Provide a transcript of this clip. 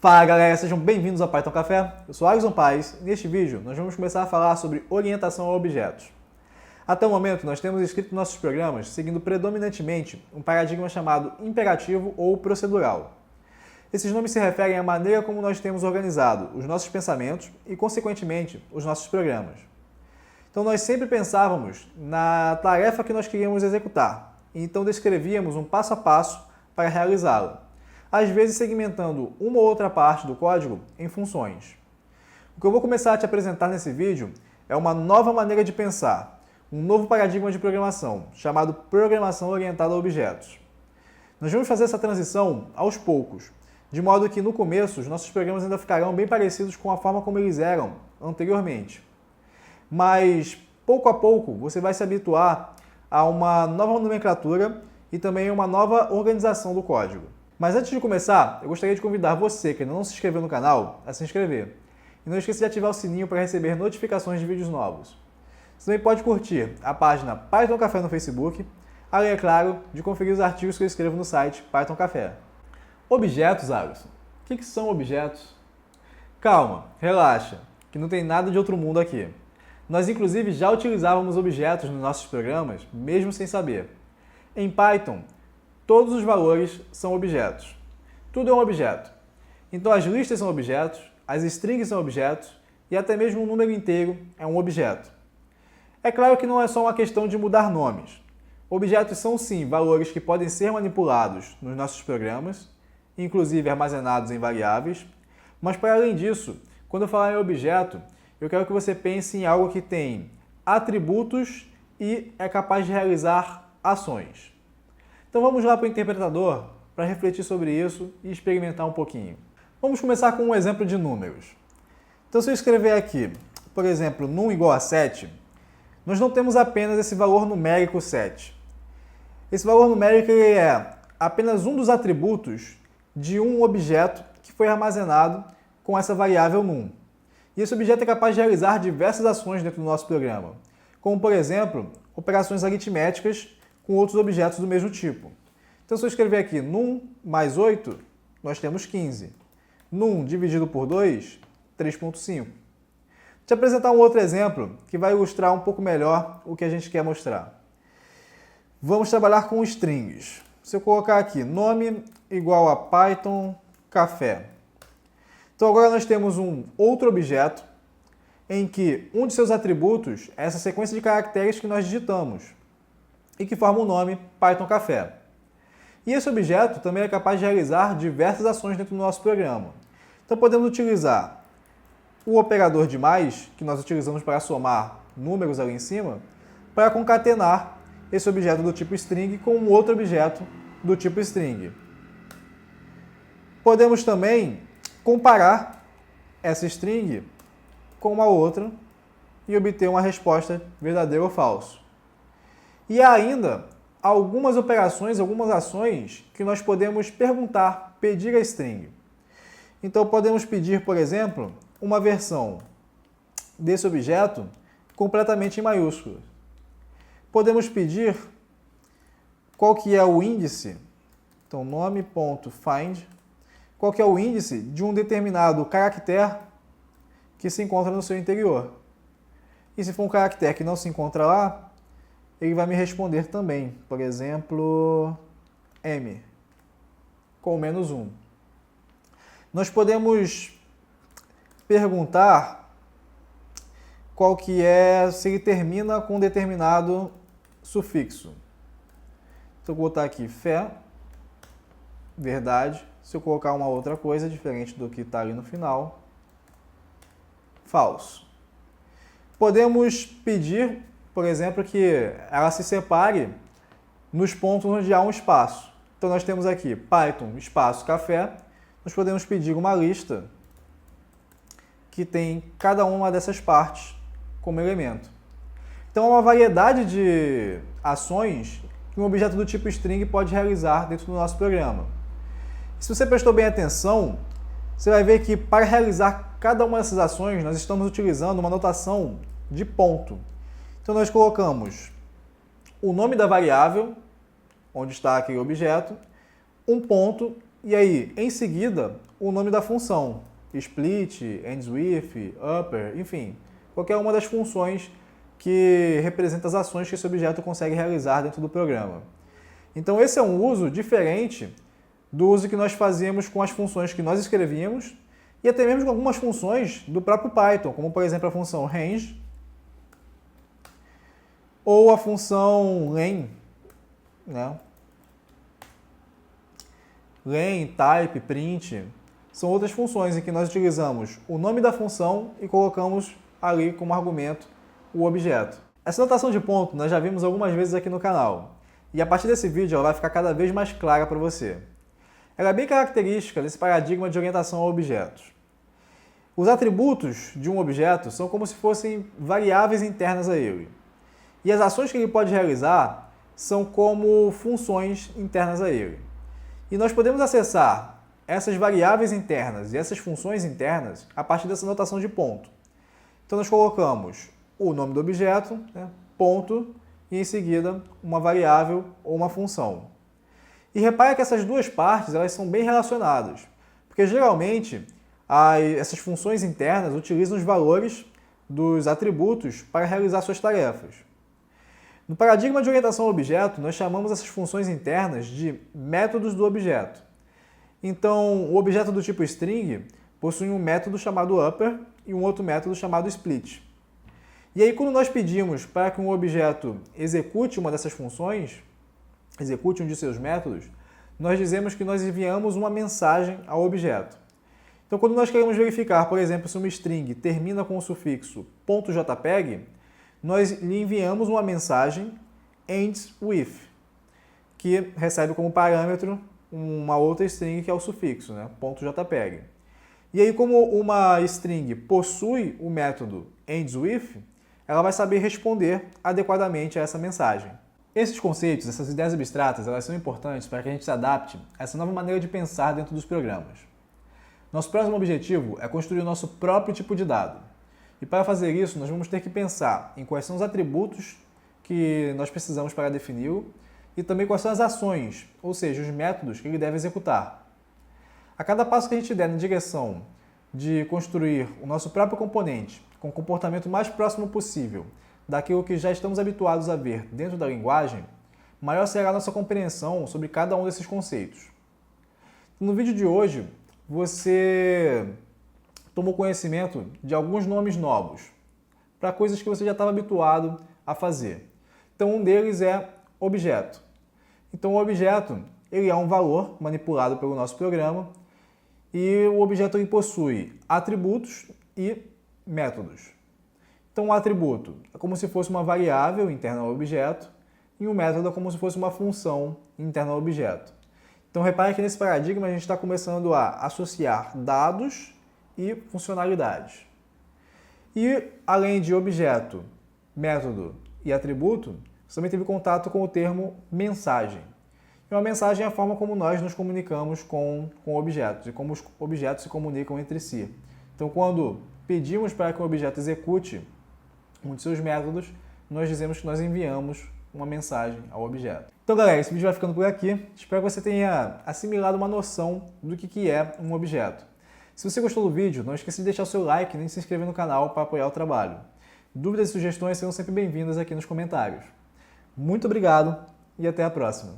Fala galera, sejam bem-vindos ao Python Café. Eu sou Alisson Paes e neste vídeo nós vamos começar a falar sobre orientação a objetos. Até o momento nós temos escrito nossos programas seguindo predominantemente um paradigma chamado imperativo ou procedural. Esses nomes se referem à maneira como nós temos organizado os nossos pensamentos e, consequentemente, os nossos programas. Então nós sempre pensávamos na tarefa que nós queríamos executar e então descrevíamos um passo a passo para realizá-la, às vezes segmentando uma ou outra parte do código em funções. O que eu vou começar a te apresentar nesse vídeo é uma nova maneira de pensar, um novo paradigma de programação, chamado programação orientada a objetos. Nós vamos fazer essa transição aos poucos, de modo que no começo os nossos programas ainda ficarão bem parecidos com a forma como eles eram anteriormente. Mas pouco a pouco você vai se habituar a uma nova nomenclatura e também uma nova organização do código. Mas antes de começar, eu gostaria de convidar você que ainda não se inscreveu no canal a se inscrever. E não esqueça de ativar o sininho para receber notificações de vídeos novos. Você também pode curtir a página Python Café no Facebook, além, é claro, de conferir os artigos que eu escrevo no site Python Café. Objetos, Alisson? O que são objetos? Calma, relaxa, que não tem nada de outro mundo aqui. Nós, inclusive, já utilizávamos objetos nos nossos programas, mesmo sem saber. Em Python, todos os valores são objetos. Tudo é um objeto. Então as listas são objetos, as strings são objetos e até mesmo um número inteiro é um objeto. É claro que não é só uma questão de mudar nomes. Objetos são sim valores que podem ser manipulados nos nossos programas, inclusive armazenados em variáveis, mas para além disso, quando eu falar em objeto, eu quero que você pense em algo que tem atributos e é capaz de realizar ações. Então vamos lá para o interpretador para refletir sobre isso e experimentar um pouquinho. Vamos começar com um exemplo de números. Então se eu escrever aqui, por exemplo, num igual a 7, nós não temos apenas esse valor numérico 7. Esse valor numérico ele é apenas um dos atributos de um objeto que foi armazenado com essa variável num. E esse objeto é capaz de realizar diversas ações dentro do nosso programa, como por exemplo, operações aritméticas com outros objetos do mesmo tipo. Então, se eu escrever aqui num mais 8, nós temos 15. Num dividido por 2, 3,5. Vou te apresentar um outro exemplo que vai ilustrar um pouco melhor o que a gente quer mostrar. Vamos trabalhar com strings. Se eu colocar aqui nome igual a Python Café. Então, agora nós temos um outro objeto em que um de seus atributos é essa sequência de caracteres que nós digitamos e que forma o nome Python Café. E esse objeto também é capaz de realizar diversas ações dentro do nosso programa. Então podemos utilizar o operador de mais, que nós utilizamos para somar números ali em cima, para concatenar esse objeto do tipo string com um outro objeto do tipo string. Podemos também comparar essa string com uma outra e obter uma resposta verdadeira ou falso. E há ainda algumas operações, algumas ações que nós podemos perguntar, pedir a string. Então podemos pedir, por exemplo, uma versão desse objeto completamente em maiúsculas. Podemos pedir qual que é o índice, então nome.find, qual que é o índice de um determinado caractere que se encontra no seu interior. E se for um caractere que não se encontra lá, ele vai me responder também, por exemplo, M, com menos 1. Nós podemos perguntar qual que é, se ele termina com um determinado sufixo. Então, eu vou botar aqui fé, verdade. Se eu colocar uma outra coisa diferente do que está ali no final, falso. Podemos pedir, por exemplo, que ela se separe nos pontos onde há um espaço. Então nós temos aqui Python, espaço, café. Nós podemos pedir uma lista que tem cada uma dessas partes como elemento. Então é uma variedade de ações que um objeto do tipo string pode realizar dentro do nosso programa. Se você prestou bem atenção, você vai ver que para realizar cada uma dessas ações nós estamos utilizando uma notação de ponto. Então nós colocamos o nome da variável, onde está aquele objeto, um ponto e aí, em seguida, o nome da função, split, ends with, upper, enfim, qualquer uma das funções que representa as ações que esse objeto consegue realizar dentro do programa. Então esse é um uso diferente do uso que nós fazíamos com as funções que nós escrevíamos e até mesmo com algumas funções do próprio Python, como por exemplo a função range ou a função len, né? Len, type, print, são outras funções em que nós utilizamos o nome da função e colocamos ali como argumento o objeto. Essa notação de ponto nós já vimos algumas vezes aqui no canal, e a partir desse vídeo ela vai ficar cada vez mais clara para você. Ela é bem característica desse paradigma de orientação a objetos. Os atributos de um objeto são como se fossem variáveis internas a ele, e as ações que ele pode realizar são como funções internas a ele. E nós podemos acessar essas variáveis internas e essas funções internas a partir dessa notação de ponto. Então nós colocamos o nome do objeto, né, ponto, e em seguida uma variável ou uma função. E repare que essas duas partes elas são bem relacionadas, porque geralmente essas funções internas utilizam os valores dos atributos para realizar suas tarefas. No paradigma de orientação ao objeto, nós chamamos essas funções internas de métodos do objeto. Então, o objeto do tipo string possui um método chamado upper e um outro método chamado split. E aí, quando nós pedimos para que um objeto execute uma dessas funções, execute um de seus métodos, nós dizemos que nós enviamos uma mensagem ao objeto. Então, quando nós queremos verificar, por exemplo, se uma string termina com o sufixo .jpeg, nós lhe enviamos uma mensagem ends with, que recebe como parâmetro uma outra string que é o sufixo, né? .jpeg. E aí, como uma string possui o método ends with, ela vai saber responder adequadamente a essa mensagem. Esses conceitos, essas ideias abstratas, elas são importantes para que a gente se adapte a essa nova maneira de pensar dentro dos programas. Nosso próximo objetivo é construir o nosso próprio tipo de dado. E para fazer isso, nós vamos ter que pensar em quais são os atributos que nós precisamos para defini-lo e também quais são as ações, ou seja, os métodos que ele deve executar. A cada passo que a gente der na direção de construir o nosso próprio componente com o comportamento mais próximo possível daquilo que já estamos habituados a ver dentro da linguagem, maior será a nossa compreensão sobre cada um desses conceitos. No vídeo de hoje, você tomou conhecimento de alguns nomes novos para coisas que você já estava habituado a fazer. Então, um deles é objeto. Então, o objeto ele é um valor manipulado pelo nosso programa e o objeto ele possui atributos e métodos. Então, o atributo é como se fosse uma variável interna ao objeto e o método é como se fosse uma função interna ao objeto. Então, repare que nesse paradigma a gente está começando a associar dados e funcionalidades. E, além de objeto, método e atributo, você também teve contato com o termo mensagem. E uma mensagem é a forma como nós nos comunicamos com objetos e como os objetos se comunicam entre si. Então, quando pedimos para que um objeto execute um de seus métodos, nós dizemos que nós enviamos uma mensagem ao objeto. Então, galera, esse vídeo vai ficando por aqui. Espero que você tenha assimilado uma noção do que é um objeto. Se você gostou do vídeo, não esqueça de deixar o seu like e nem se inscrever no canal para apoiar o trabalho. Dúvidas e sugestões serão sempre bem-vindas aqui nos comentários. Muito obrigado e até a próxima!